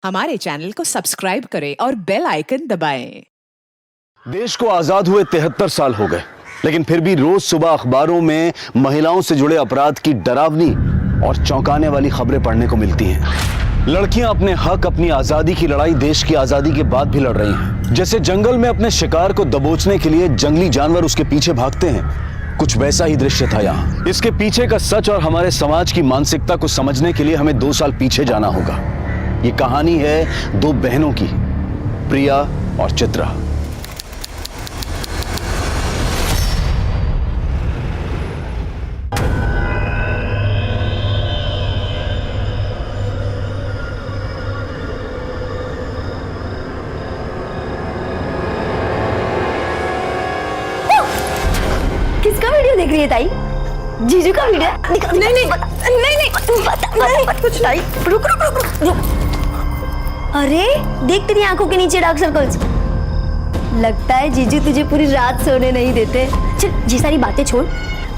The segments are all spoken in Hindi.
हमारे चैनल को सब्सक्राइब करें और बेल आइकन दबाएं। देश को आजाद हुए 73 साल हो गए, लेकिन फिर भी रोज सुबह अखबारों में महिलाओं से जुड़े अपराध की डरावनी और चौंकाने वाली खबरें पढ़ने को मिलती हैं। लड़कियां अपने हक, अपनी आजादी की लड़ाई देश की आजादी के बाद भी लड़ रही हैं। जैसे जंगल में अपने शिकार को दबोचने के लिए जंगली जानवर उसके पीछे भागते हैं, कुछ वैसा ही दृश्य था यहाँ। इसके पीछे का सच और हमारे समाज की मानसिकता को समझने के लिए हमें 2 साल पीछे जाना होगा। ये कहानी है 2 बहनों की, प्रिया और चित्रा। किसका वीडियो देख रही है ताई? जीजू का वीडियो? नहीं नहीं नहीं नहीं कुछ नहीं। रुक रुक रुक रुक। अरे देख तेरी आंखों के नीचे डार्क सर्कल्स। लगता है जीजू तुझे पूरी रात सोने नहीं देते। चल ये सारी बातें छोड़,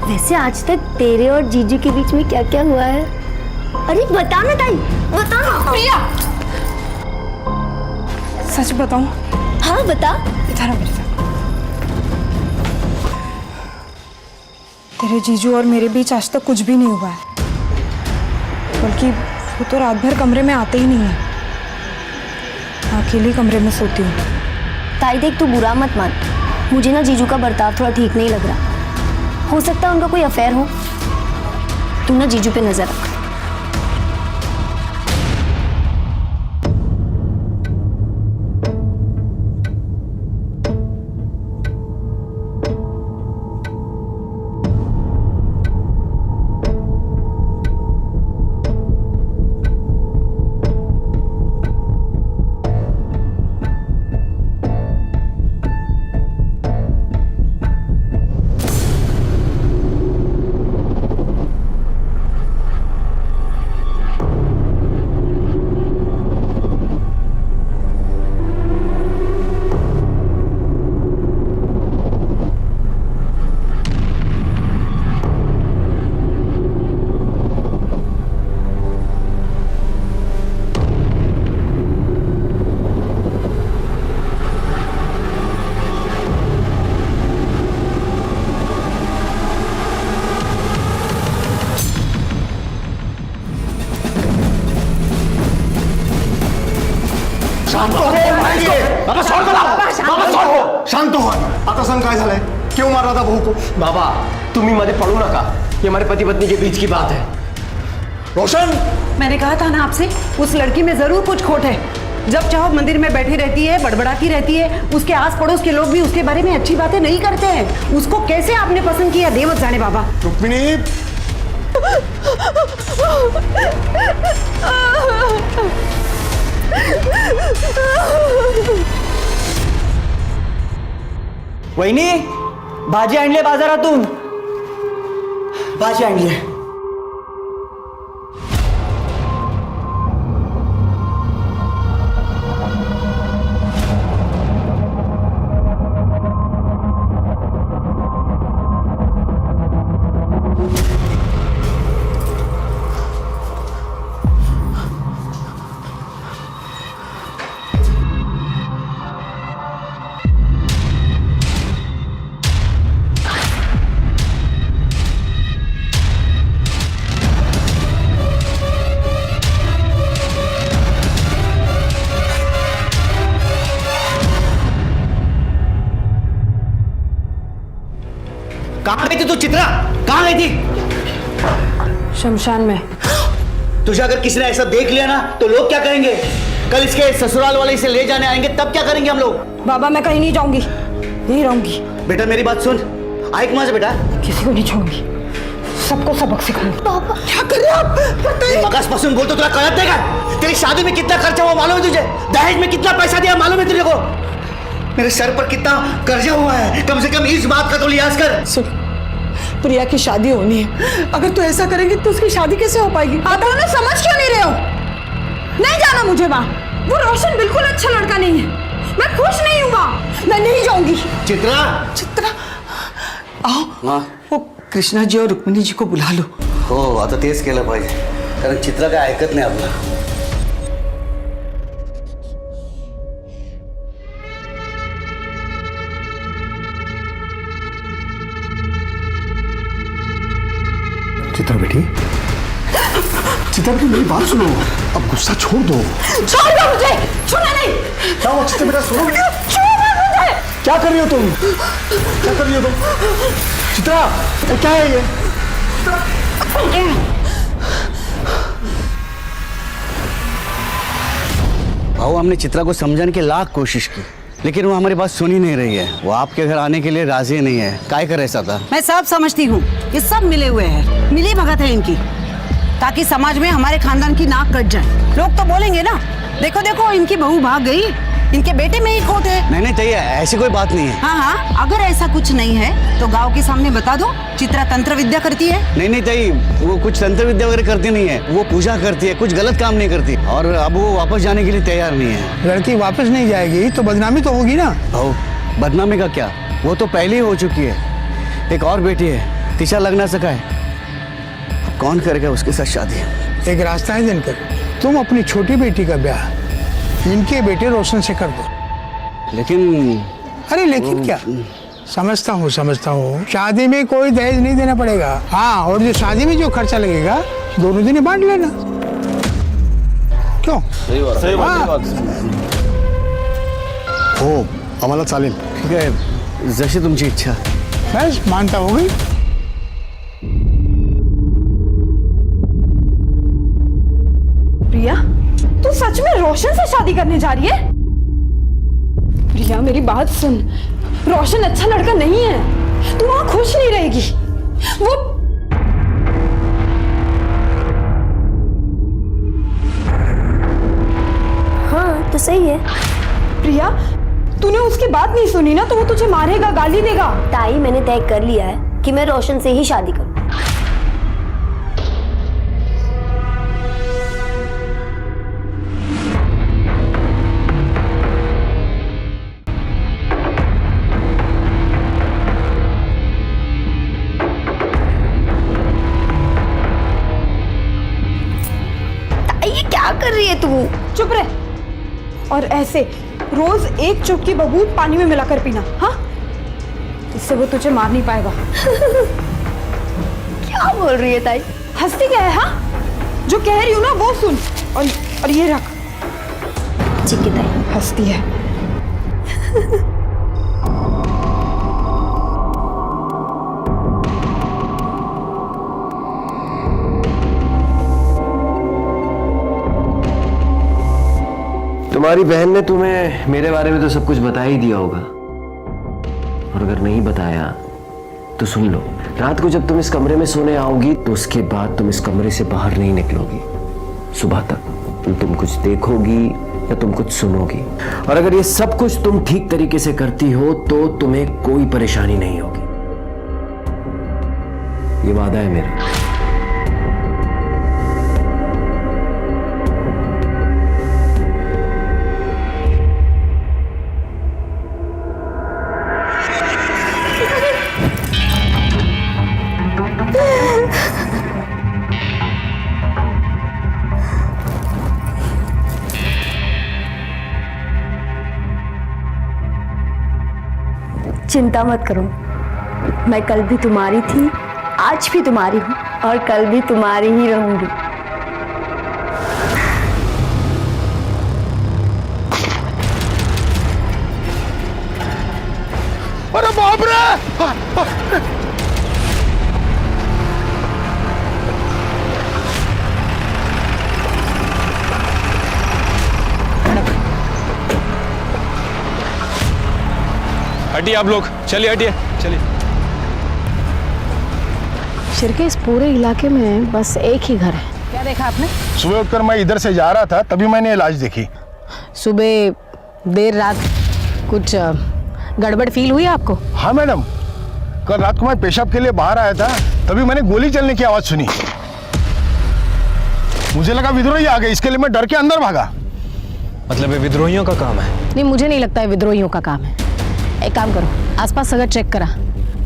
वैसे आज तक तेरे और जीजू के बीच में क्या क्या हुआ है? अरे बता ना ताई, बता ना। प्रिया, सच बताऊं? हाँ बता। इधर आ मेरे साथ। तेरे जीजू और मेरे बीच आज तक कुछ भी नहीं हुआ है, बल्कि वो तो रात भर कमरे में आते ही नहीं है। मैं अकेले कमरे में सोती हूँ। ताई देख, तू बुरा मत मान, मुझे ना जीजू का बर्ताव थोड़ा ठीक नहीं लग रहा। हो सकता है उनका कोई अफेयर हो। तू ना जीजू पे नजर रख। बाबा शांत हो. आता सांग काय झालंय? क्यों मार रहा था बहू को? बाबा तुम्ही मध्ये पड़ू नका, ये हमारे पति पत्नी के बीच की बात है। रोशन, मैंने कहा था ना आपसे, उस लड़की में जरूर कुछ खोट है। जब चाहो मंदिर में बैठी रहती है, बड़बड़ाती रहती है। उसके आस पड़ोस के लोग भी उसके बारे में अच्छी बातें नहीं करते हैं। उसको कैसे आपने पसंद किया, देवत जाने बाबा। रुक्मिणी, वहिनी, भाजी आणली बाजारातून, भाजी आणली. कहाँ गई थी तू चित्रा? कहाँ गई थी? शमशान में। तुझे अगर किसी ने ऐसा देख लिया ना तो लोग क्या करेंगे? कल इसके ससुराल वाले इसे ले जाने आएंगे, तब क्या करेंगे हम लोग? बाबा मैं कहीं नहीं जाऊंगी, यहीं रहूंगी। बेटा मेरी बात सुन, आइक माझं बेटा, किसी को नहीं छोड़ूंगी, सबको सबक सिखाऊंगी। पापा क्या कर रहे हो आप? मगासपासून बोलतो, तुला कळत नाही का? तेरी शादी में कितना खर्चा हुआ मालूम है तुझे? दहेज में कितना पैसा दिया मालूम है तुझे को? मेरे सर पर कितना कर्जा हुआ है, कम से कम इस बात का तो लिहाज कर। सुन, प्रिया की शादी होनी है। अगर तू ऐसा करेंगी तो उसकी शादी कैसे हो पाएगी? आप दोनों समझ क्यों नहीं रहे हो? नहीं जाना मुझे वहां। वो रोशन बिल्कुल अच्छा लड़का नहीं है, मैं खुश नहीं हूँ वहां, मैं नहीं जाऊंगी। चित्रा, चित्रा आओ, हाँ वो कृष्णा जी और रुक्मिणी जी को बुला लो। हो आता तेच केलं पाहिजे, कारण चित्रा काय ऐकत नाही आपलं. चित्रा बेटी, चित्रा बेटी मेरी बात सुनो, अब गुस्सा छोड़ दो। छोड़ दो मुझे, छूना नहीं। क्या हुआ चित्रा बेटा, सुनो। छोड़ो मुझे। क्या कर रही हो तुम, क्या कर रही हो तुम? चित्रा ये क्या है ये? भाऊ, हमने चित्रा को समझाने की लाख कोशिश की, लेकिन वो हमारी बात सुन ही नहीं रही है। वो आपके घर आने के लिए राजी नहीं है। काय कर ऐसा था? मैं सब समझती हूँ, ये सब मिले हुए हैं, मिली भगत है इनकी, ताकि समाज में हमारे खानदान की नाक कट जाए। लोग तो बोलेंगे ना, देखो देखो इनकी बहू भाग गई, इनके बेटे में ही खोट है। नहीं चाहिए, ऐसी कोई बात नहीं है। हाँ हाँ, अगर ऐसा कुछ नहीं है तो गांव के सामने बता दो, चित्रा तंत्र विद्या करती है। नहीं चाहिए, वो कुछ तंत्र विद्या वगैरह करती नहीं है, वो पूजा करती है, कुछ गलत काम नहीं करती, और अब वो वापस जाने के लिए तैयार नहीं है। लड़की वापस नहीं जाएगी तो बदनामी तो होगी ना। भाऊ, बदनामी का क्या, वो तो पहले ही हो चुकी है। एक और बेटी है, तिशा लग ना सका है, अब कौन करेगा उसके साथ शादी? एक रास्ता है दिनकर, तुम अपनी छोटी बेटी का ब्याह इनके बेटे रोशन से कर दो। लेकिन अरे लेकिन क्या, समझता हूँ, शादी में कोई दहेज नहीं देना पड़ेगा। हाँ, और जो शादी में जो खर्चा लगेगा दोनों दिन बांट लेना। क्यों? सही बात। हो आम्हाला चालेल। ठीक है, जशी तुमची इच्छा। बस मानता होगी। प्रिया, तू सच में रोशन से शादी करने जा रही है? प्रिया मेरी बात सुन, रोशन अच्छा लड़का नहीं है, तू वहां खुश नहीं रहेगी। वो हाँ तो सही है। प्रिया, तूने उसकी बात नहीं सुनी ना, तो वो तुझे मारेगा, गाली देगा। ताई, मैंने तय कर लिया है कि मैं रोशन से ही शादी करूँ। क्या कर रही है तू? चुप रह। और ऐसे रोज एक चुटकी बबूत पानी में मिलाकर पीना, हाँ? इससे वो तुझे मार नहीं पाएगा। क्या बोल रही है ताई? हंसती क्या है? हाँ, जो कह रही हूँ ना वो सुन, और ये रख। ठीक है ताई। हंसती है। तुम्हारी बहन ने तुम्हें मेरे बारे में तो सब कुछ बता ही दिया होगा, और अगर नहीं बताया तो सुन लो, रात को जब तुम इस कमरे में सोने आओगी तो उसके बाद तुम इस कमरे से बाहर नहीं निकलोगी। सुबह तक तुम कुछ देखोगी या तुम कुछ सुनोगी, और अगर ये सब कुछ तुम ठीक तरीके से करती हो तो तुम्हें कोई परेशानी नहीं होगी। ये वादा है मेरा। चिंता मत करो, मैं कल भी तुम्हारी थी, आज भी तुम्हारी हूँ, और कल भी तुम्हारी ही रहूंगी। अरे बाप रे! हटिए आप लोग, चलिए हटिए, चलिए। शिर के इस पूरे इलाके में बस एक ही घर है। क्या देखा आपने? सुबह उठकर मैं इधर से जा रहा था, तभी मैंने ये लाश देखी। सुबह देर रात कुछ गड़बड़ फील हुई आपको? हाँ मैडम, कल रात को मैं पेशाब के लिए बाहर आया था, तभी मैंने गोली चलने की आवाज सुनी। मुझे लगा विद्रोही आ गए, इसके लिए मैं डर के अंदर भागा। मतलब ये विद्रोहियों का काम है? नहीं, मुझे नहीं लगता है विद्रोहियों का काम है। एक काम करो, आसपास सगर चेक करा,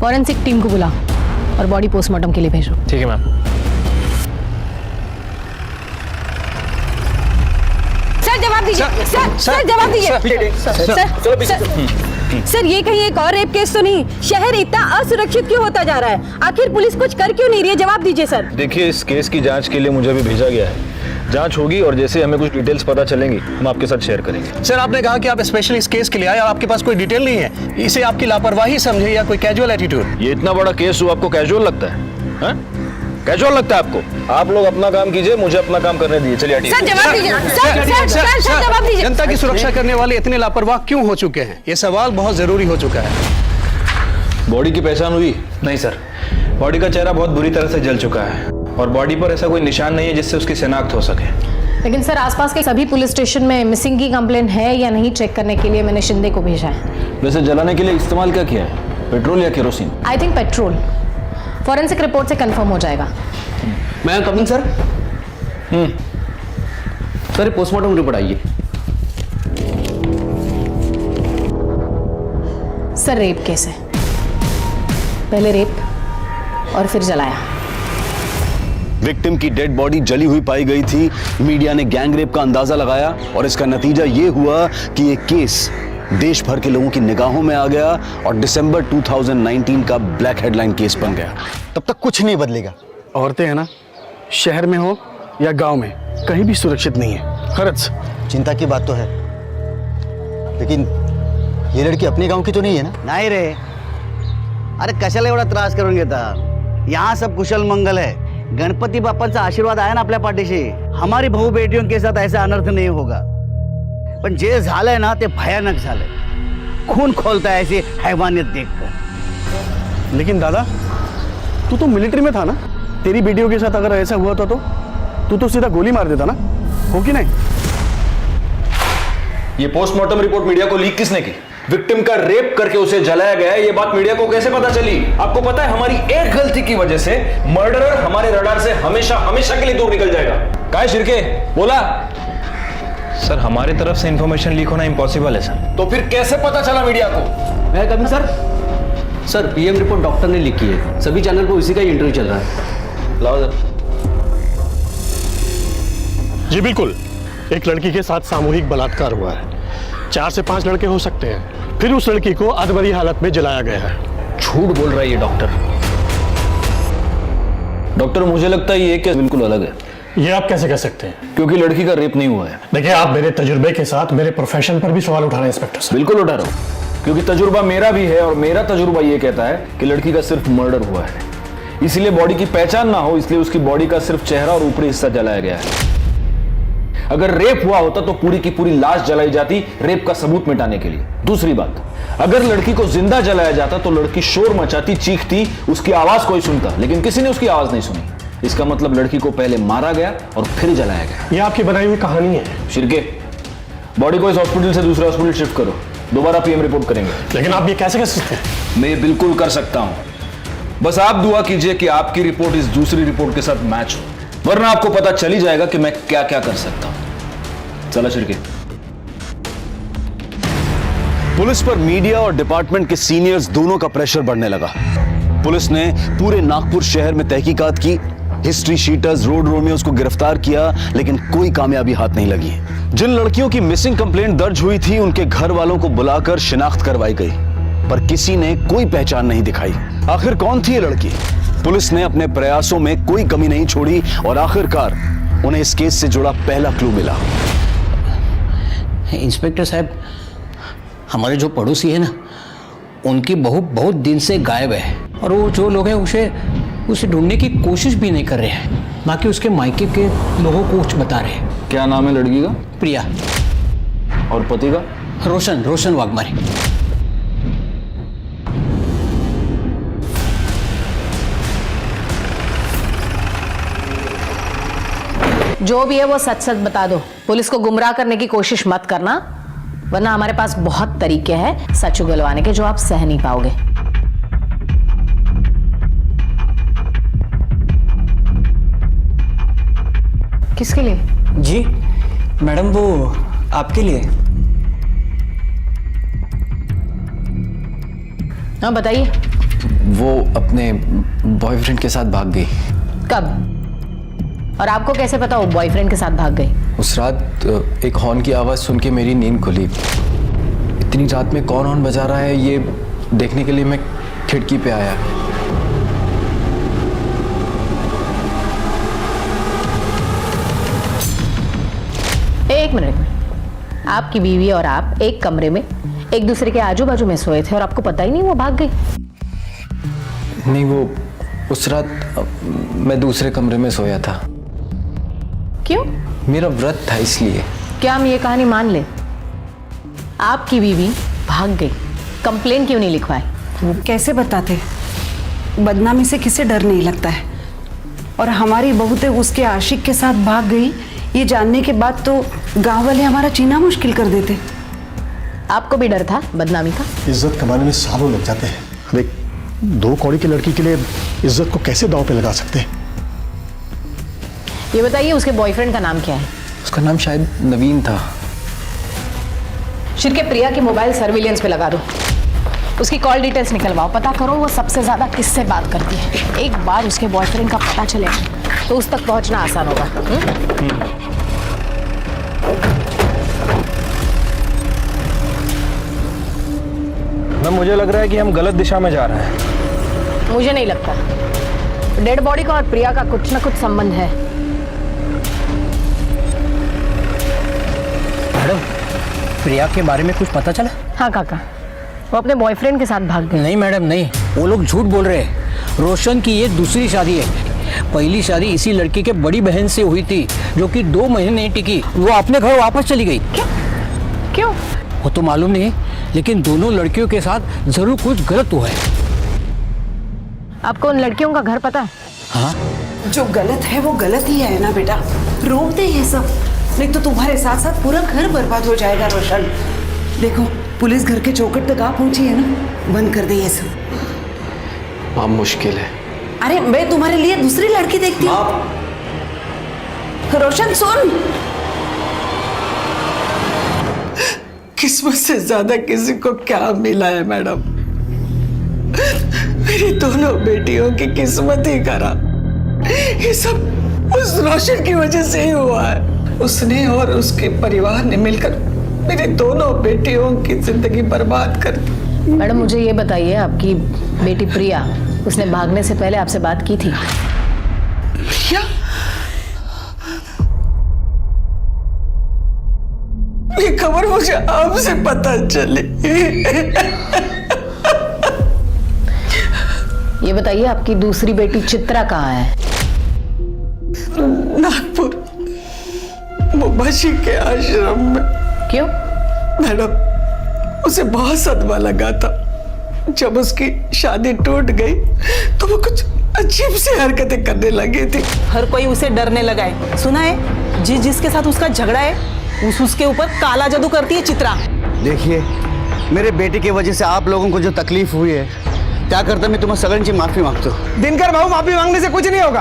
फॉरेंसिक टीम को बुलाओ और बॉडी पोस्टमार्टम के लिए भेजो। ठीक है मैम। सर जवाब दीजिए, सर जवाब दीजिए, सर सर ये कहीं एक और रेप केस तो नहीं? शहर इतना असुरक्षित क्यों होता जा रहा है? आखिर पुलिस कुछ कर क्यों नहीं रही है? जवाब दीजिए सर। देखिए, इस केस की जांच के लिए मुझे भी भेजा गया है। जांच होगी और जैसे हमें कुछ डिटेल्स पता चलेंगी हम आपके साथ शेयर करेंगे। सर, आपने कहा कि आप स्पेशली इस केस के लिए आए और आपके पास कोई डिटेल नहीं है। इसे आपकी लापरवाही समझे या कोई कैजुअल एटीट्यूड? ये इतना बड़ा केस हुआ, आपको कैजुअल लगता है? कैजुअल लगता है आपको? आप लोग अपना काम कीजिए, मुझे अपना काम करने दीजिए। चलिए हटिए। सर जवाब दीजिए। सर जवाब दीजिए। जनता की सुरक्षा करने वाले इतने लापरवाह क्यों हो चुके हैं? ये सवाल बहुत जरूरी हो चुका है। बॉडी की पहचान हुई? नहीं सर, बॉडी का चेहरा बहुत बुरी तरह से जल चुका है और बॉडी पर ऐसा कोई निशान नहीं है जिससे उसकी शिनाख्त हो सके। लेकिन सर आसपास के सभी पुलिस स्टेशन में मिसिंग की कंप्लेन है या नहीं चेक करने के लिए मैंने शिंदे को भेजा है। वैसे जलाने के लिए इस्तेमाल क्या किया है, पेट्रोल या kerosene? I think petrol. Forensic report से कंफर्म हो जाएगा। मैं coming sir. Sir postmortem report आइए। सर रेप केस है, पहले रेप और फिर जलाया। विक्टिम की डेड बॉडी जली हुई पाई गई थी। मीडिया ने गैंग रेप का अंदाजा लगाया और इसका नतीजा ये हुआ कि ये केस देश भर के लोगों की निगाहों में आ गया और दिसंबर 2019 का ब्लैक हेडलाइन केस बन गया। तब तक कुछ नहीं बदलेगा। औरतें हैं ना, शहर में हो या गांव में, कहीं भी सुरक्षित नहीं है। खरच चिंता की बात तो है, लेकिन ये लड़की अपने गांव की तो नहीं है ना? नाही रे, अरे कशाला एवढा त्रास करून घेता? यहाँ सब कुशल मंगल है। गणपति बाप्पांचा आशीर्वाद आहे ना आपल्या पाठीशी। हमारी बहू बेटियों के साथ ऐसा अनर्थ नहीं होगा। पण जे झालंय ना ते भयानक झालंय। खून खोलता है ऐसी हैवानियत देखकर। लेकिन दादा, तू तो मिलिट्री में था ना, तेरी बेटियों के साथ अगर ऐसा हुआ था तो तू तो सीधा गोली मार देता ना, हो कि नहीं? ये पोस्टमार्टम रिपोर्ट मीडिया को लीक किसने की? विक्टिम का रेप करके उसे जलाया गया है, ये बात मीडिया को कैसे पता चली? आपको पता है हमारी एक गलती की वजह से मर्डरर हमारे रडार से हमेशा हमेशा के लिए दूर निकल जाएगा। काय शिर्के बोला? सर हमारी तरफ से इंफॉर्मेशन लीक होना इम्पॉसिबल है सर। तो फिर कैसे पता चला मीडिया को? मैं coming sir. Sir PM report doctor ने लिखी है, सभी चैनल पर उसी का ही इंटरव्यू चल रहा है। लाओ सर। जी बिल्कुल, एक लड़की के साथ सामूहिक बलात्कार हुआ है। 4 से 5 लड़के हो सकते हैं। फिर उस लड़की को अधमरी हालत में जलाया गया है। झूठ बोल रहा है ये डॉक्टर। डॉक्टर मुझे लगता है ये केस बिल्कुल अलग है। ये आप कैसे कह सकते हैं? क्योंकि लड़की का रेप नहीं हुआ है। देखिए, आप मेरे तजुर्बे के साथ मेरे प्रोफेशन पर भी सवाल उठा रहे हैं इंस्पेक्टर साहब। बिल्कुल उठा रहा हूं, क्योंकि तजुर्बा मेरा भी है और मेरा तजुर्बा ये कहता है कि लड़की का सिर्फ मर्डर हुआ है। इसलिए बॉडी की पहचान ना हो, इसलिए उसकी बॉडी का सिर्फ चेहरा और ऊपरी हिस्सा जलाया गया है। अगर रेप हुआ होता तो पूरी की पूरी लाश जलाई जाती रेप का सबूत मिटाने के लिए। दूसरी बात, अगर लड़की को जिंदा जलाया जाता तो लड़की शोर मचाती, चीखती, उसकी आवाज कोई सुनता, लेकिन किसी ने उसकी आवाज नहीं सुनी। इसका मतलब लड़की को पहले मारा गया और फिर जलाया गया। ये आपकी बनाई हुई कहानी है। शिर्के, बॉडी को इस हॉस्पिटल से दूसरे हॉस्पिटल शिफ्ट करो, दोबारा पीएम रिपोर्ट करेंगे। लेकिन आप ये कैसे कर सकते हैं? मैं बिल्कुल कर सकता हूं, बस आप दुआ कीजिए कि आपकी रिपोर्ट इस दूसरी रिपोर्ट के साथ मैच हो, वरना आपको पता चल ही जाएगा कि मैं क्या क्या कर सकता हूं। चला शिर्के। पुलिस पर मीडिया और डिपार्टमेंट के सीनियर्स दोनों का प्रेशर बढ़ने लगा। पुलिस ने पूरे नागपुर शहर में तहकीकात की, हिस्ट्री शीटर्स, रोड रोमियोस को गिरफ्तार किया, लेकिन कोई कामयाबी हाथ नहीं लगी। जिन लड़कियों की मिसिंग कंप्लेंट दर्ज हुई थी उनके घर वालों को बुलाकर शिनाख्त करवाई गई, पर किसी ने कोई पहचान नहीं दिखाई। आखिर कौन थी ये लड़की? पुलिस ने अपने प्रयासों में कोई कमी नहीं छोड़ी और आखिरकार उन्हें इस केस से जुड़ा पहला क्लू मिला। इंस्पेक्टर साहब, हमारे जो पड़ोसी है ना, उनकी बहू बहुत दिन से गायब है और वो जो लोग हैं उसे ढूंढने की कोशिश भी नहीं कर रहे हैं, ना कि उसके मायके के लोगों को कुछ बता रहे हैं। क्या नाम है लड़की का? प्रिया। और पति का? रोशन वाघमारे। जो भी है वो सच सच बता दो। पुलिस को गुमराह करने की कोशिश मत करना, वरना हमारे पास बहुत तरीके हैं सच उगलवाने के जो आप सह नहीं पाओगे। किसके लिए? जी मैडम, वो आपके लिए। हाँ बताइए। वो अपने बॉयफ्रेंड के साथ भाग गई। कब? और आपको कैसे पता वो बॉयफ्रेंड के साथ भाग गई? उस रात एक हॉर्न की आवाज सुन के मेरी नींद खुली। इतनी रात में कौन हॉर्न बजा रहा है ये देखने के लिए मैं खिड़की पे आया। एक मिनट, आपकी बीवी और आप एक कमरे में एक दूसरे के आजू बाजू में सोए थे और आपको पता ही नहीं वो भाग गई? नहीं, वो उस रात मैं दूसरे कमरे में सोया था। क्यों? मेरा व्रत था इसलिए। क्या हम ये कहानी मान ले? आपकी बीवी भाग गई, कंप्लेन क्यों नहीं लिखवाए? वो कैसे बताते? बदनामी से किसे डर नहीं लगता है। और हमारी बहू तो उसके आशिक के साथ भाग गई, ये जानने के बाद तो गांव वाले हमारा जीना मुश्किल कर देते। आपको भी डर था बदनामी का? इज्जत कमाने में सालों लग जाते हैं। देख, 2 कौड़ी की लड़की के लिए इज्जत को कैसे दांव पे लगा सकते हैं? ये बताइए उसके बॉयफ्रेंड का नाम क्या है? उसका नाम शायद नवीन था। शिरके प्रिया की मोबाइल सर्विलेंस पे लगा दो, उसकी कॉल डिटेल्स निकलवाओ, पता करो वो सबसे ज्यादा किससे बात करती है। एक बार उसके बॉयफ्रेंड का पता चले तो उस तक पहुंचना आसान होगा। मैम, मुझे लग रहा है कि हम गलत दिशा में जा रहे हैं। मुझे नहीं लगता। डेड बॉडी का और प्रिया का कुछ ना कुछ संबंध है। मैडम, प्रिया के बारे में कुछ पता चला? हाँ काका, वो अपने बॉयफ्रेंड के साथ भाग गई। नहीं मैडम नहीं, वो लोग झूठ बोल रहे हैं। रोशन की ये दूसरी शादी है। पहली शादी इसी लड़की के बड़ी बहन से हुई थी जो कि 2 महीने नहीं टिकी, वो अपने घर वापस चली गई। क्यों? वो तो मालूम नहीं, लेकिन दोनों लड़कियों के साथ जरूर कुछ गलत हुआ है। आपको उन लड़कियों का घर पता है? हाँ, जो गलत है वो गलत ही है ना बेटा, रोक दे ये सब, नहीं तो तुम्हारे साथ साथ पूरा घर बर्बाद हो जाएगा। रोशन देखो, पुलिस घर के चौखट तक आ पहुंची है ना, बंद कर दे ये सब। मां, मुश्किल है। अरे मैं तुम्हारे लिए दूसरी लड़की देखती हूँ। रोशन सुन, किस्मत से ज्यादा किसी को क्या मिला है मैडम? मेरी दोनों बेटियों की किस्मत ही खराब। ये सब उस रोशन की वजह से ही हुआ है। उसने और उसके परिवार ने मिलकर मेरी दोनों बेटियों की जिंदगी बर्बाद कर दी। मैडम मुझे ये बताइए, आपकी बेटी प्रिया, उसने भागने से पहले आपसे बात की थी? प्रिया? ये खबर मुझे आपसे पता चली। ये बताइए आपकी दूसरी बेटी चित्रा कहाँ है? नागपुर मुंबाजी के आश्रम में। क्यों? मैडम, उसे बहुत सदमा लगा था। जब उसकी शादी टूट गई तो वो कुछ अजीब सी हरकतें करने लगी थी। हर कोई उसे डरने लगा है। सुना है जिसके साथ उसका झगड़ा है उसके ऊपर काला जादू करती है चित्रा। देखिए, मेरे बेटे की वजह से आप लोगों को जो तकलीफ हुई है, क्या करता मैं तुम्हें सगन जी माफी मांगता हूँ। दिनकर बाबू, माफी मांगने से कुछ नहीं होगा।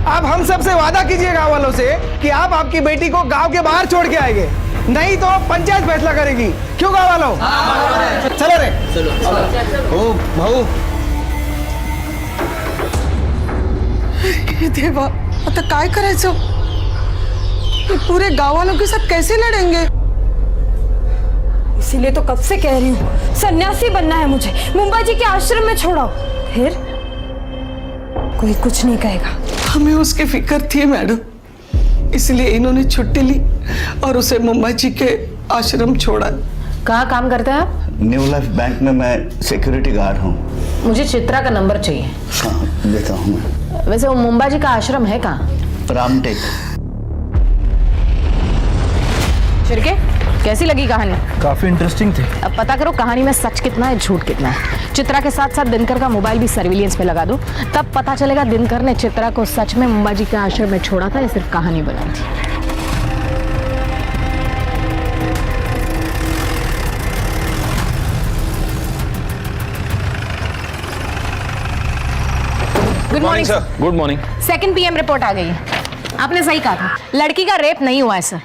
आप हम सब से वादा कीजिए गांव वालों से कि आप आपकी बेटी को गांव के बाहर छोड़ के आएंगे, नहीं तो पंचायत फैसला करेगी। क्यों गांव वालों? चलो रे, चलो। ओ भाऊ, देवा, आता काय करायचं? पूरे गांव वालों के साथ कैसे लड़ेंगे? इसीलिए तो कब से कह रही हूँ, सन्यासी बनना है मुझे, मुंबई जी के आश्रम में छोड़ो, फिर कोई कुछ नहीं कहेगा। हमें उसकी फिक्र थी मैडम, इसलिए इन्होंने छुट्टी ली और उसे मुंबई जी के आश्रम छोड़ा। कहाँ काम करते हैं आप? न्यू लाइफ बैंक में मैं सिक्योरिटी गार्ड हूँ। मुझे चित्रा का नंबर चाहिए। हाँ, देता हूँ मैं। वैसे वो मुंबा जी का आश्रम है कहाँ? रामटेक। शिरके, कैसी लगी कहानी? काफी इंटरेस्टिंग थी। अब पता करो कहानी में सच कितना है, झूठ कितना है। चित्रा के साथ साथ दिनकर का मोबाइल भी सर्विलेंस पे लगा दो, तब पता चलेगा दिनकर ने चित्रा को सच में मुंबा जी के आश्रम में छोड़ा था या सिर्फ कहानी बनाई थी। Good morning sir. Good morning. 2 PM report आ गई है। आपने सही कहा था, लड़की का रेप नहीं हुआ है सर,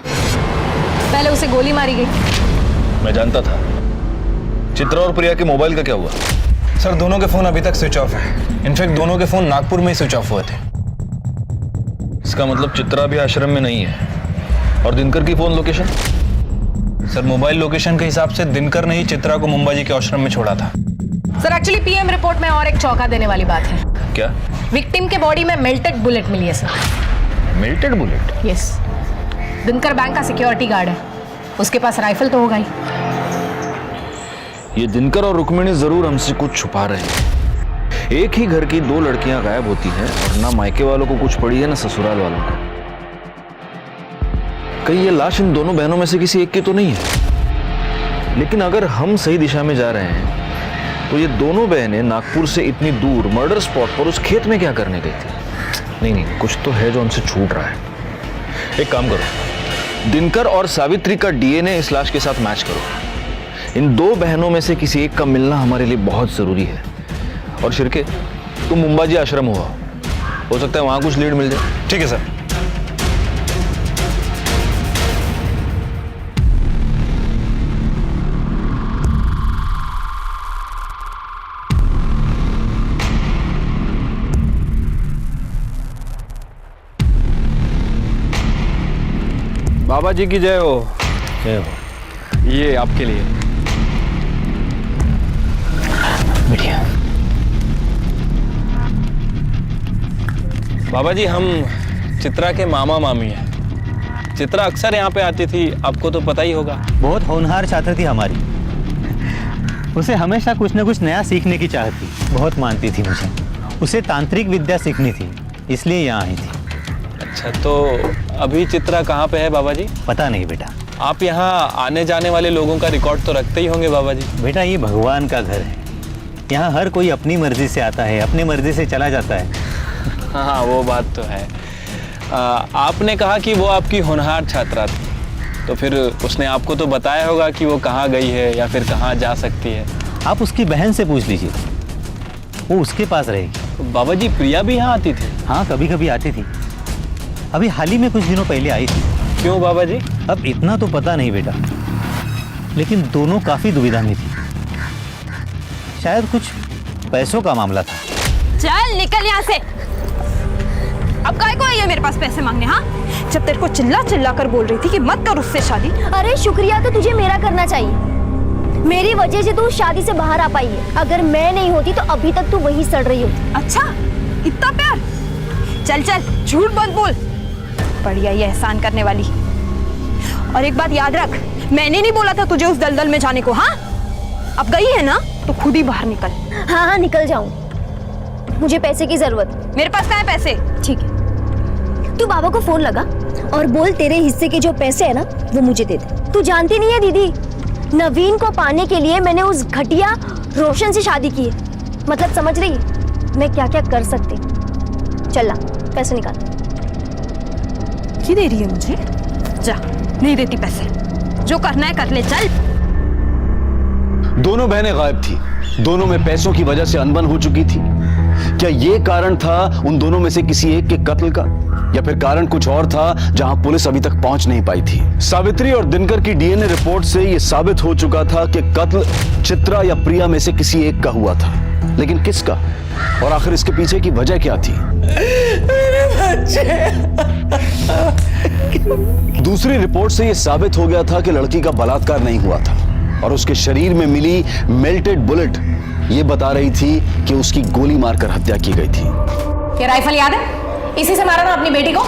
पहले उसे गोली मारी गई। मैं जानता था। चित्रा और प्रिया के मोबाइल का क्या हुआ? सर, दोनों के फोन अभी तक स्विच ऑफ है। इनफैक्ट दोनों के फोन नागपुर में ही स्विच ऑफ हुए थे। इसका मतलब चित्रा भी आश्रम में नहीं है। और दिनकर की phone location? Sir mobile location के हिसाब से दिनकर ने ही चित्रा को मुंबा जी के आश्रम में छोड़ा था। सर एक्चुअली पीएम रिपोर्ट में और एक चौंका देने वाली बात है। क्या? विक्टिम के बॉडी में मेल्टेड बुलेट मिली है sir. Melted bullet? Yes. Dinkar bank का सिक्योरिटी गार्ड है, उसके पास राइफल तो होगा ही। ये दिनकर और रुक्मिणी जरूर हमसे कुछ छुपा रहे हैं। एक ही घर की दो लड़कियां गायब होती हैं और ना मायके वालों को कुछ पड़ी है ना ससुराल वालों को। कहीं ये लाश इन दोनों बहनों में से किसी एक की तो नहीं है। लेकिन अगर हम सही दिशा में जा रहे हैं तो ये दोनों बहनें नागपुर से इतनी दूर मर्डर स्पॉट पर उस खेत में क्या करने गई थी? नहीं, कुछ तो है जो हमसे छूट रहा है। एक काम करो, दिनकर और सावित्री का डीएनए इस लाश के साथ मैच करो। इन दो बहनों में से किसी एक का मिलना हमारे लिए बहुत जरूरी है। और शिर्के, तुम मुंबा जी आश्रम हुआ, हो सकता है वहां कुछ लीड मिल जाए। ठीक है सर। बाबा जी की जय हो। जय हो। ये आपके लिए। बढ़िया। बाबा जी, हम चित्रा के मामा मामी हैं। चित्रा अक्सर यहाँ पे आती थी, आपको तो पता ही होगा। बहुत होनहार छात्र थी हमारी। उसे हमेशा कुछ न कुछ नया सीखने की चाहत थी, बहुत मानती थी मुझे। उसे तांत्रिक विद्या सीखनी थी, इसलिए यहाँ आई थी। अच्छा, तो अभी चित्रा कहाँ पे है बाबा जी? पता नहीं बेटा। आप यहाँ आने जाने वाले लोगों का रिकॉर्ड तो रखते ही होंगे बाबा जी। बेटा, ये भगवान का घर है। यहाँ हर कोई अपनी मर्जी से आता है, अपनी मर्जी से चला जाता है। हाँ, वो बात तो है। आपने कहा कि वो आपकी होनहार छात्रा थी, तो फिर उसने आपको तो बताया होगा कि वो कहाँ गई है या फिर कहाँ जा सकती है। आप उसकी बहन से पूछ लीजिए, वो उसके पास रहेगी। बाबा जी, प्रिया भी यहाँ आती थी? हाँ, कभी कभी आती थी। अभी हाल ही में कुछ दिनों पहले आई थी। क्यों बाबा जी? अब इतना तो पता नहीं बेटा, लेकिन दोनों काफी दुविधा में थी। शायद कुछ पैसों का मामला था। चल निकल यहाँ से। अब काय को आई है मेरे पास पैसे मांगने? हाँ, जब तेरे को चिल्ला चिल्ला कर बोल रही थी कि मत कर उससे शादी। अरे शुक्रिया तो तुझे मेरा करना चाहिए। मेरी वजह से तू शादी से बाहर आ पाई है। अगर मैं नहीं होती तो अभी तक तू वही सड़ रही होती। अच्छा, इतना प्यार? चल चल, झूठ मत बोल। बढ़िया ये एहसान करने वाली। और एक बात याद रख, मैंने नहीं बोला था तुझे उस दलदल में जाने को। हाँ, अब गई है ना तो खुद ही बाहर निकल। हाँ, निकल जाऊं। मुझे पैसे की जरूरत। मेरे पास कहाँ है पैसे? ठीक है, तू बाबा को फोन लगा और बोल तेरे हिस्से के जो पैसे है ना वो मुझे दे दे। तू जानती नहीं है दीदी, नवीन को पाने के लिए मैंने उस घटिया रोशन से शादी की है। मतलब समझ रही है मैं क्या क्या कर सकती। चल ला, पैसे निकाल। की दे रही है मुझे? जा, नहीं देती पैसे। जो करना है कर ले, चल। दोनों बहनें गायब थी, दोनों में पैसों की वजह से अनबन हो चुकी थी। क्या ये कारण था उन दोनों में से किसी एक के कत्ल का, या फिर कारण कुछ और था जहां पुलिस अभी तक पहुंच नहीं पाई थी? सावित्री और दिनकर की डीएनए रिपोर्ट से यह साबित हो चुका था कि कत्ल चित्रा या प्रिया में से किसी एक का हुआ था, लेकिन किसका, और आखिर इसके पीछे की वजह क्या थी? मेरे बच्चे। दूसरी रिपोर्ट से यह साबित हो गया था कि लड़की का बलात्कार नहीं हुआ था, और उसके शरीर में मिली मेल्टेड बुलेट ये बता रही थी कि उसकी गोली मारकर हत्या की गई थी। क्या राइफल याद है? इसी से मारा ना अपनी बेटी को?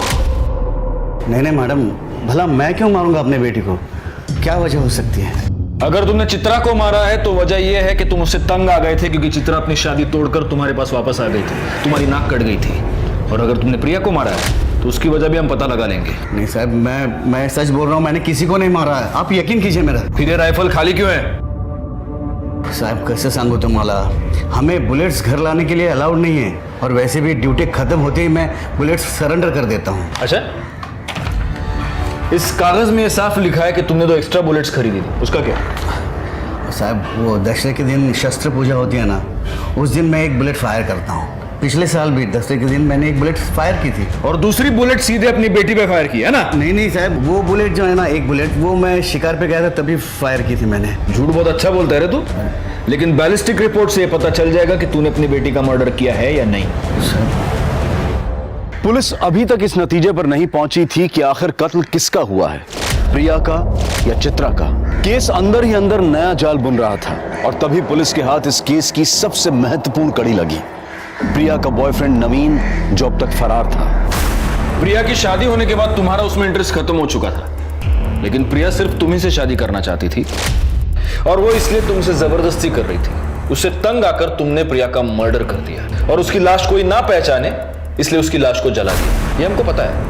नहीं नहीं मैडम, भला मैं क्यों मारूंगा अपने बेटी को? क्या वजह हो सकती है? अगर तुमने चित्रा को मारा है तो वजह यह है कि तुम उससे तंग आ गए थे, क्योंकि चित्रा अपनी शादी तोड़कर तुम्हारे पास वापस आ गई थी, तुम्हारी नाक कट गई थी। और अगर तुमने प्रिया को मारा है तो उसकी वजह भी हम पता लगा लेंगे। नहीं साहब, मैं सच बोल रहा हूँ, मैंने किसी को नहीं मारा है। आप यकीन कीजिए मेरा। फिर ये राइफल खाली क्यों है? साहब कैसे सांगू तुम्हाला, हमें बुलेट्स घर लाने के लिए अलाउड नहीं है, और वैसे भी ड्यूटी खत्म होते ही मैं बुलेट्स सरेंडर कर देता हूँ। अच्छा, इस कागज में साफ लिखा है कि तुमने 2 एक्स्ट्रा बुलेट्स खरीदी थी, उसका क्या? साहब वो दशहरे के दिन शस्त्र पूजा होती है ना, उस दिन मैं एक बुलेट फायर करता हूँ। पिछले साल भी दशहरे के दिन मैंने एक बुलेट फायर की थी। और दूसरी बुलेट सीधे अपनी बेटी पे फायर की है ना? नहीं साहब, वो बुलेट जो है ना, एक बुलेट वो मैं शिकार पे गया था तभी फायर की थी मैंने। झूठ बहुत अच्छा बोलता है रे तू, लेकिन बैलिस्टिक रिपोर्ट से पता चल जाएगा कि तूने अपनी बेटी का मर्डर किया है या नहीं। पुलिस अभी तक इस नतीजे पर नहीं पहुंची थी कि आखिर कत्ल किसका हुआ है, प्रिया का या चित्रा का? केस अंदर ही अंदर नया जाल बुन रहा था और तभी पुलिस के हाथ इस केस की सबसे महत्वपूर्ण कड़ी लगी। प्रिया का बॉयफ्रेंड नवीन, जो अब तक फरार था। प्रिया की शादी होने के बाद तुम्हारा उसमें इंटरेस्ट खत्म हो चुका था, लेकिन प्रिया सिर्फ तुम्ही से शादी करना चाहती थी और वो इसलिए तुमसे जबरदस्ती कर रही थी। उससे तंग आकर तुमने प्रिया का मर्डर कर दिया और उसकी लाश कोई ना पहचाने इसलिए उसकी लाश को जला दिया। ये हमको पता है।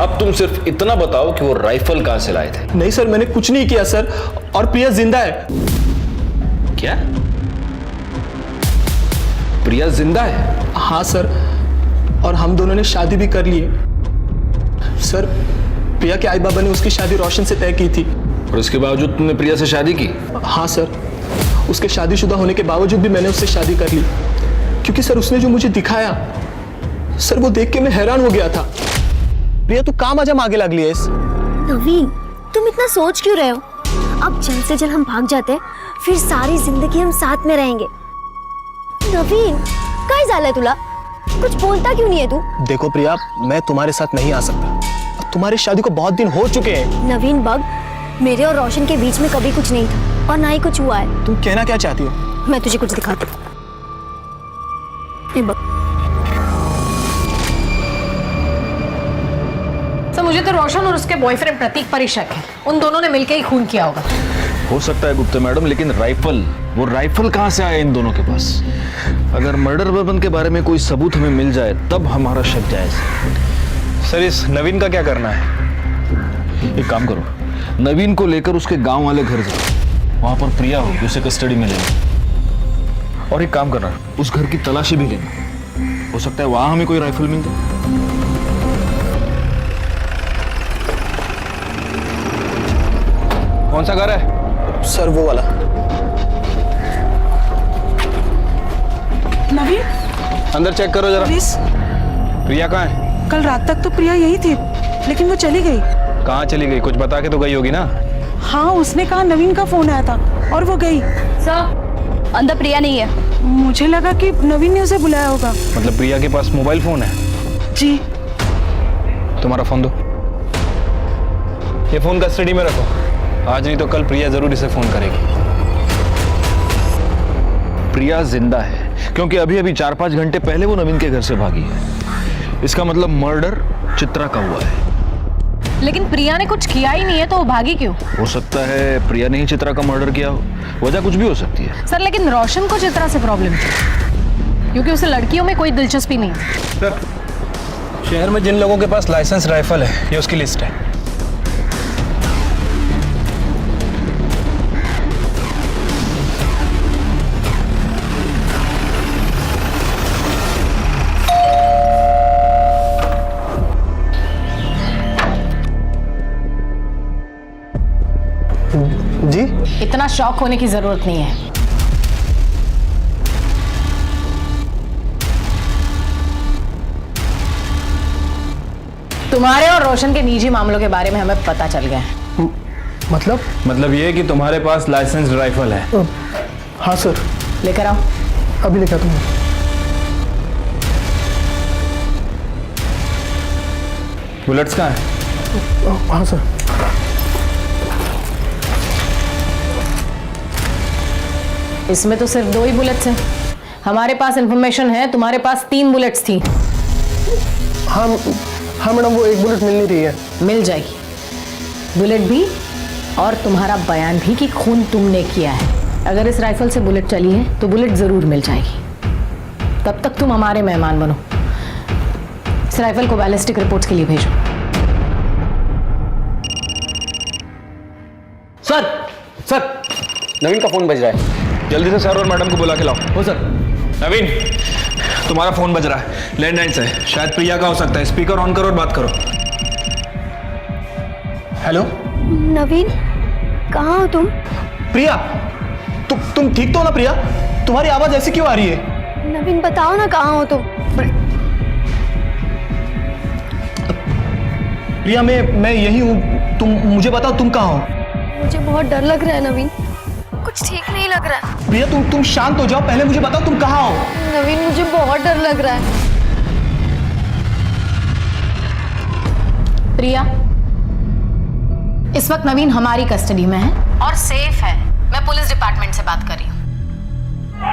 अब तुम सिर्फ इतना बताओ कि वो राइफल कहां से लाए थे। नहीं सर, मैंने कुछ नहीं किया सर, और प्रिया जिंदा है। क्या? प्रिया जिंदा है? हाँ सर, और हम दोनों ने शादी भी कर ली है। सर, प्रिया के आई बाबा ने उसकी शादी रोशन से तय की थी। और उसके बावजूद तुमने प्रिया से शादी की? हाँ सर, उसके शादीशुदा होने के बावजूद भी मैंने उससे शादी कर ली, क्योंकि सर उसने जो मुझे दिखाया, सर वो देख के मैं हैरान हो गया था। प्रिया तू काम आजा आगे लग लिया। नवीन, तुम इतना सोच क्यों रहे हो? अब जल्द से जल्द हम भाग जाते हैं, फिर सारी जिंदगी हम साथ में रहेंगे। नवीन, काय झालंय तुला? कुछ बोलता क्यों नहीं है तू? देखो प्रिया, मैं तुम्हारे साथ नहीं आ सकता। तुम्हारी शादी को बहुत दिन हो चुके हैं। नवीन बग, मेरे और रोशन के बीच में कभी कुछ नहीं था और ना ही कुछ हुआ है। तुम कहना क्या चाहती हो? मैं तुझे कुछ दिखाती हूँ। तो मुझे तो रोशन और उसके बॉयफ्रेंड प्रतीक पर ही शक है। उन दोनों ने मिलकर ही खून किया होगा। हो सकता है गुप्ता मैडम, लेकिन वो राइफल कहां से आया इन दोनों के पास? अगर मर्डर वेपन के बारे में कोई सबूत हमें मिल जाए तब हमारा शक जायज। सर, इस नवीन का क्या करना है? एक काम करो, नवीन को लेकर उसके गांव वाले घर जाओ। वहां पर प्रिया होगी, उसे कस्टडी में लेना। और एक काम करना, उस घर की तलाशी भी लेना। हो सकता है वहां हमें कोई राइफल मिल जाए। कौन सा घर है? सर वो वाला। नवीन, अंदर चेक करो जरा। प्लीज। प्रिया कहाँ है? कल रात तक तो प्रिया यही थी, लेकिन वो चली गई। कहाँ चली गई? कुछ बता के तो गई होगी ना? हाँ, उसने कहा नवीन का फोन आया था और वो गई। सर, अंदर प्रिया नहीं है। मुझे लगा कि नवीन ने उसे बुलाया होगा। मतलब प्रिया के पास मोबाइल फोन है? जी। तुम्हारा फोन दो। ये फोन कस्टडी में रखो। आज नहीं तो कल प्रिया जरूर इसे फोन करेगी। प्रिया जिंदा है क्योंकि अभी अभी 4-5 घंटे पहले वो नवीन के घर से भागी है। इसका मतलब मर्डर चित्रा का हुआ है। लेकिन प्रिया ने कुछ किया ही नहीं है, तो वो भागी क्यों? हो सकता है प्रिया ने ही चित्रा का मर्डर किया हो। वजह कुछ भी हो सकती है। सर, लेकिन रोशन को चित्रा से प्रॉब्लम थी क्योंकि उसे लड़कियों में कोई दिलचस्पी नहीं थी। सर, शहर में जिन लोगों के पास लाइसेंस राइफल है, ये उसकी लिस्ट है। जी? इतना शॉक होने की जरूरत नहीं है। तुम्हारे और रोशन के निजी मामलों के बारे में हमें पता चल गया है। मतलब ये कि तुम्हारे पास लाइसेंस राइफल है? हाँ सर। लेकर आओ। अभी लेकर आता हूँ। बुलेट्स कहाँ है? हाँ सर। इसमें तो सिर्फ 2 ही बुलेट्स हैं। हमारे पास इंफॉर्मेशन है तुम्हारे पास 3 बुलेट्स थी। हाँ मैडम, वो 1 बुलेट मिल नहीं रही है। मिल जाएगी। बुलेट भी और तुम्हारा बयान भी कि खून तुमने किया है। अगर इस राइफल से बुलेट चली है तो बुलेट जरूर मिल जाएगी। तब तक तुम हमारे मेहमान बनो। इस राइफल को बैलिस्टिक रिपोर्ट्स के लिए भेजो। सर, नवीन का फोन बज रहा है। जल्दी से सर और मैडम को बुला के लाओ। हो सर। नवीन, तुम्हारा फोन बज रहा है, लैंडलाइन से। शायद प्रिया का हो सकता है। स्पीकर ऑन करो और बात करो। हेलो नवीन, कहाँ हो तुम? प्रिया, तुम ठीक तो हो ना? प्रिया, तुम्हारी आवाज ऐसी क्यों आ रही है? नवीन बताओ ना, कहाँ हो तुम? प्रिया, मैं यही हूँ। तुम मुझे बताओ, तुम कहाँ हो? मुझे बहुत डर लग रहा है नवीन, कुछ ठीक नहीं लग रहा है। प्रिया, तुम शांत हो जाओ। पहले मुझे बताओ तुम कहाँ हो? नवीन, मुझे बहुत डर लग रहा है। प्रिया, इस वक्त नवीन हमारी कस्टडी में है और सेफ है। मैं पुलिस डिपार्टमेंट से बात कर रही हूँ।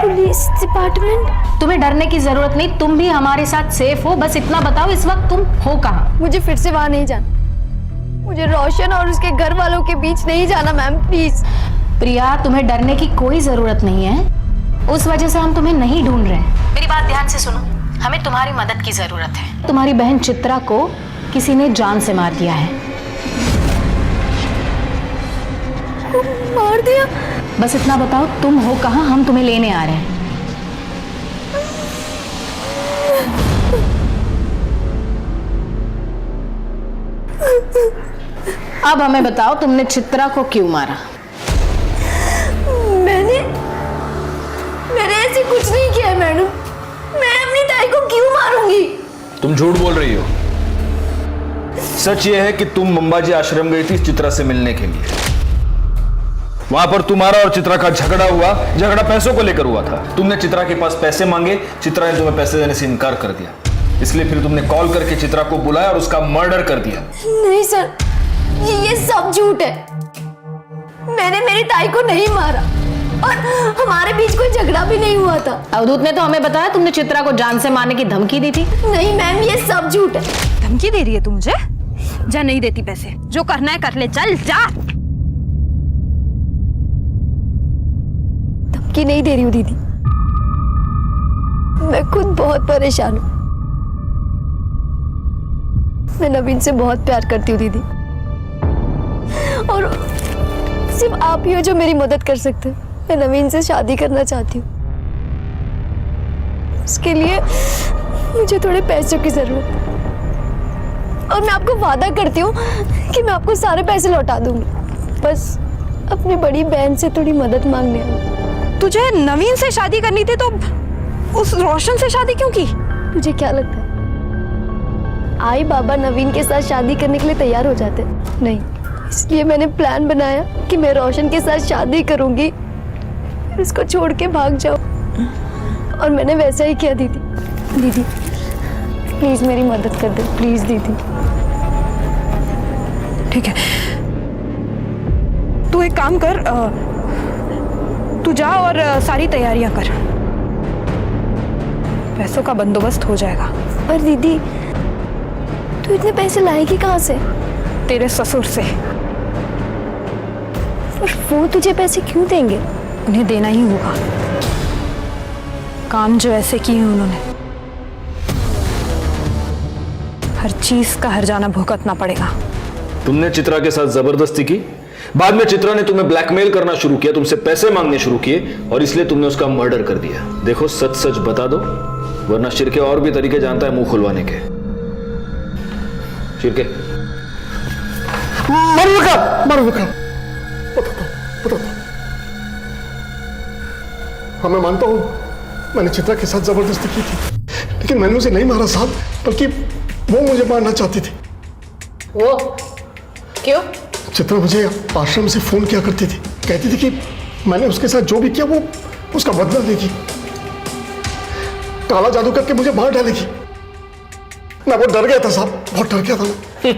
Police department? तुम्हें डरने की जरूरत नहीं, तुम भी हमारे साथ सेफ हो। बस इतना बताओ इस वक्त तुम हो कहाँ? मुझे फिर से वहां नहीं जाना। मुझे रोशन और उसके घर वालों के बीच नहीं जाना मैम, प्लीज। प्रिया, तुम्हें डरने की कोई जरूरत नहीं है। उस वजह से हम तुम्हें नहीं ढूंढ रहे हैं। मेरी बात ध्यान से सुनो, हमें तुम्हारी मदद की जरूरत है। तुम्हारी बहन चित्रा को किसी ने जान से मार दिया है। मार दिया? बस इतना बताओ तुम हो कहाँ, हम तुम्हें लेने आ रहे हैं। अब हमें बताओ तुमने चित्रा को क्यों मारा? मैंने ऐसे कुछ नहीं किया है मैडम। मैं अपनी ताई को क्यों मारूंगी? तुम झूठ बोल रही हो। सच ये है कि तुम मंबाजी आश्रम गई थी चित्रा से मिलने के लिए। वहां पर तुम्हारा और चित्रा का झगड़ा हुआ। झगड़ा पैसों को लेकर हुआ था। तुमने चित्रा के पास पैसे मांगे, चित्रा ने तुम्हें पैसे देने से इनकार कर दिया। इसलिए फिर तुमने कॉल करके चित्रा को बुलाया और उसका मर्डर कर दिया। नहीं सर, ये सब झूठ है। मैंने मेरी ताई को नहीं मारा और हमारे बीच कोई झगड़ा भी नहीं हुआ था। अवधूत ने तो हमें बताया तुमने चित्रा को जान से मारने की धमकी दी थी। नहीं मैम, ये सब झूठ है। धमकी दे रही है तू मुझे? जा, नहीं देती पैसे। जो करना है कर ले, चल जा। धमकी नहीं दे रही हूँ दीदी, मैं खुद बहुत परेशान हूँ। मैं नवीन से बहुत प्यार करती हूँ दीदी, और सिर्फ आप ही हो जो मेरी मदद कर सकते हैं। मैं नवीन से शादी करना चाहती हूँ। उसके लिए मुझे थोड़े पैसों की जरूरत है, और मैं आपको वादा करती हूँ कि मैं आपको सारे पैसे लौटा दूंगी। बस अपनी बड़ी बहन से थोड़ी मदद मांगने आई। तुझे नवीन से शादी करनी थी तो उस रोशन से शादी क्यों की? तुझे क्या लगता है आई बाबा नवीन के साथ शादी करने के लिए तैयार हो जाते? नहीं, इसलिए मैंने प्लान बनाया कि मैं रोशन के साथ शादी करूंगी, फिर उसको छोड़ के भाग जाऊं। और मैंने वैसा ही किया दीदी। दीदी प्लीज मेरी मदद कर दे, प्लीज दीदी। ठीक है, तू एक काम कर, तू जा और सारी तैयारियां कर। पैसों का बंदोबस्त हो जाएगा। पर दीदी तू इतने पैसे लाएगी कहाँ से? तेरे ससुर से। और वो तुझे पैसे क्यों देंगे? उन्हें देना ही होगा। काम जो ऐसे किए उन्होंने, हर चीज का हर्जाना भुगतना पड़ेगा। तुमने चित्रा के साथ जबरदस्ती की, बाद में चित्रा ने तुम्हें ब्लैकमेल करना शुरू किया, तुमसे पैसे मांगने शुरू किए, और इसलिए तुमने उसका मर्डर कर दिया। देखो सच सच बता दो, वरना शिरके और भी तरीके जानता है मुंह खुलवाने के। शिरके बता दो। हाँ मैं मानता हूँ मैंने चित्रा के साथ जबरदस्ती की थी, लेकिन मैंने उसे नहीं मारा साहब, बल्कि वो मुझे मारना चाहती थी। वो क्यों? चित्रा मुझे आश्रम से फोन किया करती थी, कहती थी कि मैंने उसके साथ जो भी किया वो उसका बदला लेगी, काला जादू करके मुझे मार डालेगी। मैं बहुत डर गया था साहब, बहुत डर गया था मैं।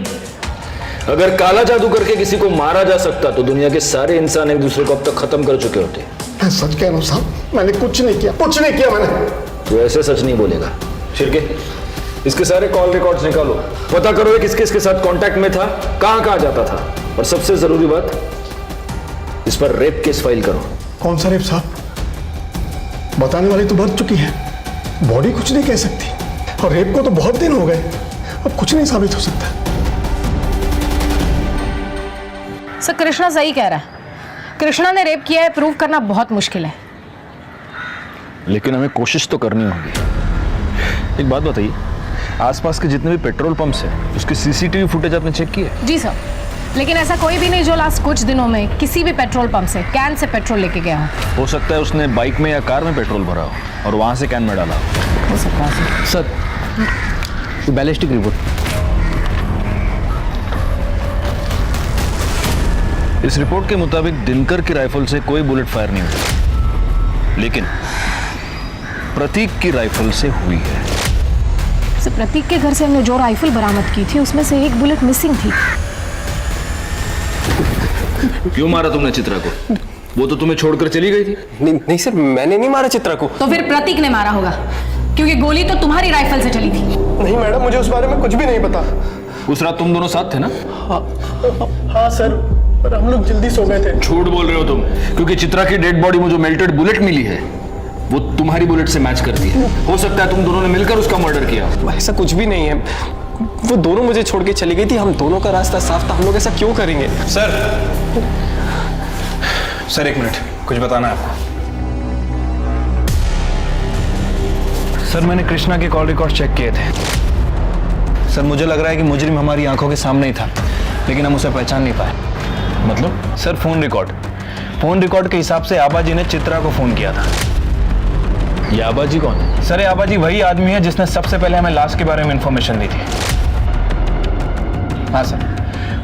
अगर काला जादू करके किसी को मारा जा सकता तो दुनिया के सारे इंसान एक दूसरे को अब तक खत्म कर चुके होते। मैं सच कह रहा हूं साहब, मैंने कुछ नहीं किया, कुछ नहीं किया मैंने। तू ऐसे सच नहीं बोलेगा। शिरके इसके सारे कॉल रिकॉर्ड्स निकालो, पता करो किस किस के साथ कांटेक्ट में था, कहां कहां जाता था, और सबसे जरूरी बात, इस पर रेप केस फाइल करो। कौन सा रेप साहब? बताने वाली तो बढ़ चुकी है, बॉडी कुछ नहीं कह सकती, और रेप को तो बहुत दिन हो गए, अब कुछ नहीं साबित हो सकता। सर कृष्णा सही कह रहा है, कृष्णा ने रेप किया है, प्रूव करना बहुत मुश्किल है। लेकिन हमें कोशिश तो करनी होगी। एक बात बताइए, आसपास के जितने भी पेट्रोल पंप्स हैं उसके सीसीटीवी फुटेज आपने चेक किए? जी सर, लेकिन ऐसा कोई भी नहीं जो लास्ट कुछ दिनों में किसी भी पेट्रोल पंप से कैन से पेट्रोल लेके गया हो सकता है उसने बाइक में या कार में पेट्रोल भरा हो और वहां से कैन में डाला हो सकता है सर। Ballistic report. इस रिपोर्ट के मुताबिक दिनकर की राइफल से कोई बुलेट फायर नहीं हुई, लेकिन प्रतीक की राइफल से हुई है। प्रतीक के घर से हमने जो राइफल बरामद की थी उसमें से एक बुलेट मिसिंग थी। क्यों मारा तुमने चित्रा को? वो तो तुम्हें छोड़कर चली गई थी। नहीं सर, मैंने नहीं मारा चित्रा को। तो फिर प्रतीक ने मारा होगा, क्योंकि गोली तो तुम्हारी राइफल से चली थी। नहीं मैडम, मुझे उस बारे में कुछ भी नहीं पता। उस रात तुम दोनों साथ थे ना? हाँ सर, पर हम लोग जल्दी सो गए थे। झूठ बोल रहे हो तुम, क्योंकि चित्रा की डेड बॉडी में जो मेल्टेड बुलेट मिली है वो तुम्हारी बुलेट से मैच करती है। हो सकता है तुम दोनों ने मिलकर उसका मर्डर किया। ऐसा कुछ भी नहीं है, वो दोनों मुझे छोड़ के चली गई थी। हम दोनों का रास्ता साफ था, हम लोग ऐसा क्यों करेंगे? सर एक मिनट, कुछ बताना है आपको। सर मैंने कृष्णा के कॉल रिकॉर्ड चेक किए थे। सर मुझे लग रहा है कि मुजरिम हमारी आंखों के सामने ही था, लेकिन हम उसे पहचान नहीं पाए। मतलब? सर फोन रिकॉर्ड के हिसाब से आबाजी ने चित्रा को फोन किया था। ये आबाजी कौन है? सर ये आबाजी वही आदमी है जिसने सबसे पहले हमें लाश के बारे में इंफॉर्मेशन दी थी। हाँ सर,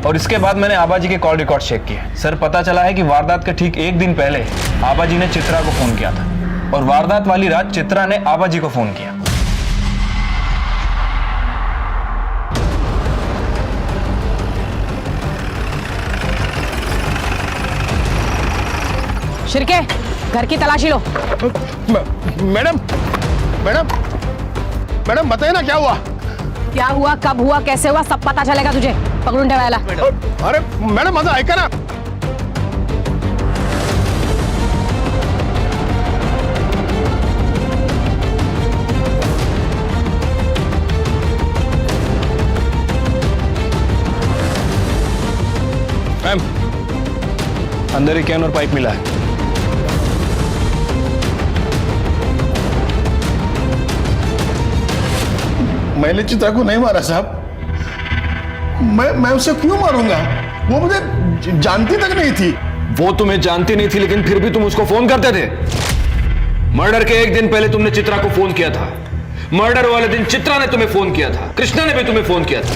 और इसके बाद मैंने आबाजी के कॉल रिकॉर्ड चेक किए। सर पता चला है कि वारदात के ठीक एक दिन पहले आबाजी ने चित्रा को फोन किया था, और वारदात वाली रात चित्रा ने आबाजी को फोन किया। शिर्के, घर की तलाशी लो। मैडम मैडम मैडम बताइए ना क्या हुआ? क्या हुआ, कब हुआ, कैसे हुआ, सब पता चलेगा तुझे। पकड़ूंडे वाला। अरे मैडम माझं ऐका ना। मैम, अंदर एक कैन और पाइप मिला है। मैंने चित्रा को नहीं मारा साहब। मैं उसे क्यों मारूंगा? वो मुझे जानती तक नहीं थी। वो तुम्हें जानती नहीं थी, लेकिन फिर भी तुम उसको फोन करते थे। मर्डर के एक दिन पहले तुमने चित्रा को फोन किया था। मर्डर वाले दिन चित्रा ने तुम्हें फोन किया था, कृष्णा ने भी तुम्हें फोन किया था।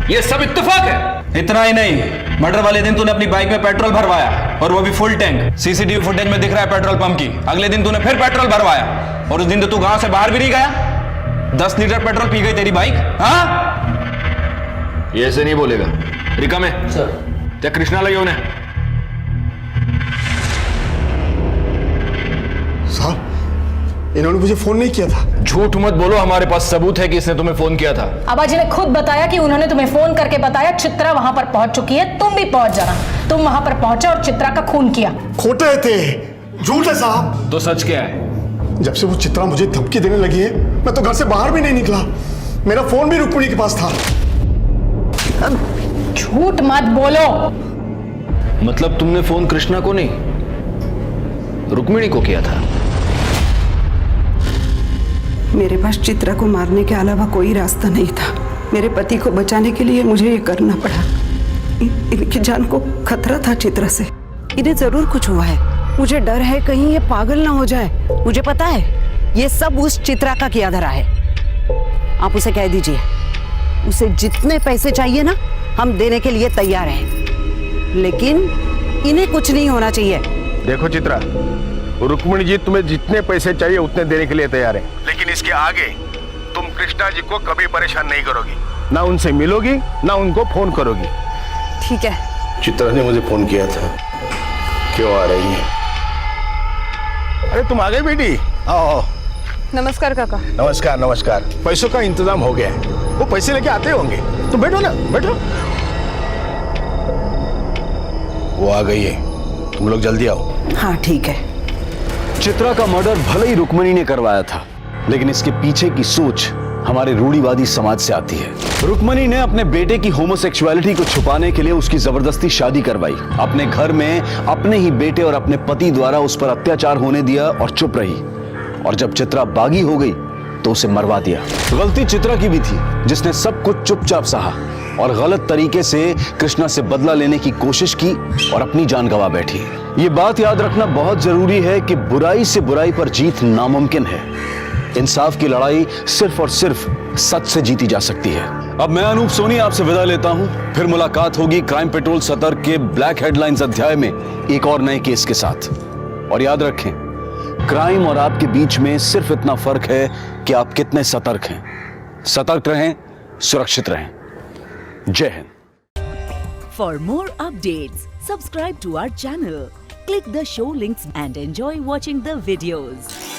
ये सब इत्तेफाक है। इतना ही नहीं, मर्डर वाले दिन तूने अपनी बाइक में पेट्रोल भरवाया, और वो भी फुल टैंक। सीसीटीवी फुटेज में दिख रहा है पेट्रोल पंप की। अगले दिन तूने फिर पेट्रोल भरवाया, और उस दिन तो तू गांव से बाहर भी नहीं गया। 10 लीटर पेट्रोल पी गई तेरी बाइक। हाँ, ये ऐसे नहीं बोलेगा। रिका में सर, त्या कृष्णाला घेऊन ये। साहब, इन्होंने मुझे फोन नहीं किया था। झूठ मत बोलो, हमारे पास सबूत है कि इसने तुम्हें फोन किया था। आबाजी ने खुद बताया कि उन्होंने तुम्हें फोन करके बताया चित्रा वहां पर पहुंच चुकी है, तुम भी पहुंच जाना। तुम वहां पर पहुंचे और चित्रा का खून किया। खोटे थे, झूठ है साहब। तो सच क्या है? जब से वो चित्रा मुझे धमकी देने लगी है, मैं तो घर से बाहर भी नहीं निकला। मेरा फोन भी रुक्मिणी के पास था। झूठ मत बोलो। मतलब तुमने फोन कृष्णा को नहीं, रुक्मिणी को किया था? मेरे पास चित्रा को मारने के अलावा कोई रास्ता नहीं था। मेरे पति को बचाने के लिए मुझे ये करना पड़ा। इनकी जान को खतरा था चित्रा से। इन्हें जरूर कुछ हुआ है। मुझे डर है कहीं ये पागल ना हो जाए। मुझे पता है ये सब उस चित्रा का किया धरा है। आप उसे कह दीजिए, उसे जितने पैसे चाहिए ना, हम देने के लिए तैयार हैं, लेकिन इन्हें कुछ नहीं होना चाहिए। देखो चित्रा, रुक्मिणी जी तुम्हें जितने पैसे चाहिए उतने देने के लिए तैयार है, लेकिन इसके आगे तुम कृष्णा जी को कभी परेशान नहीं करोगी, ना उनसे मिलोगी, ना उनको फोन करोगी। ठीक है। चित्रा ने मुझे फोन किया था। क्यों आ रही है? अरे तुम आ गई बेटी। आओ। नमस्कार काका। नमस्कार नमस्कार। पैसों का इंतजाम हो गया है, वो पैसे लेके आते होंगे। तो बैठो ना, बैठो। वो आ गई है, तुम लोग जल्दी आओ। हाँ ठीक है। चित्रा का मर्डर भले ही रुक्मिणी ने करवाया था, लेकिन इसके पीछे की सोच हमारे रूढ़िवादी समाज से आती है। रुक्मिणी ने अपने बेटे की होमोसेक्सुअलिटी को छुपाने के लिए उसकी जबरदस्ती शादी करवाई। अपने घर में अपने ही बेटे और अपने पति द्वारा उस पर अत्याचार होने दिया और चुप रही। और जब चित्रा बागी हो गई तो उसे मरवा दिया। गलती चित्रा की भी थी, जिसने सब कुछ चुपचाप सहा और गलत तरीके से कृष्णा से बदला लेने की कोशिश की और अपनी जान गंवा बैठी। ये बात याद रखना बहुत जरूरी है कि बुराई से बुराई पर जीत नामुमकिन है। इंसाफ की लड़ाई सिर्फ और सिर्फ सच से जीती जा सकती है। अब मैं अनूप सोनी आपसे विदा लेता हूं। फिर मुलाकात होगी क्राइम पेट्रोल सतर्क के ब्लैक हेडलाइंस अध्याय में एक और नए केस के साथ। और याद रखें, क्राइम और आपके बीच में सिर्फ इतना फर्क है कि आप कितने सतर्क हैं। सतर्क रहें, सुरक्षित रहें। जय Hind. For more updates, Subscribe to our channel, click the show links and enjoy watching the videos.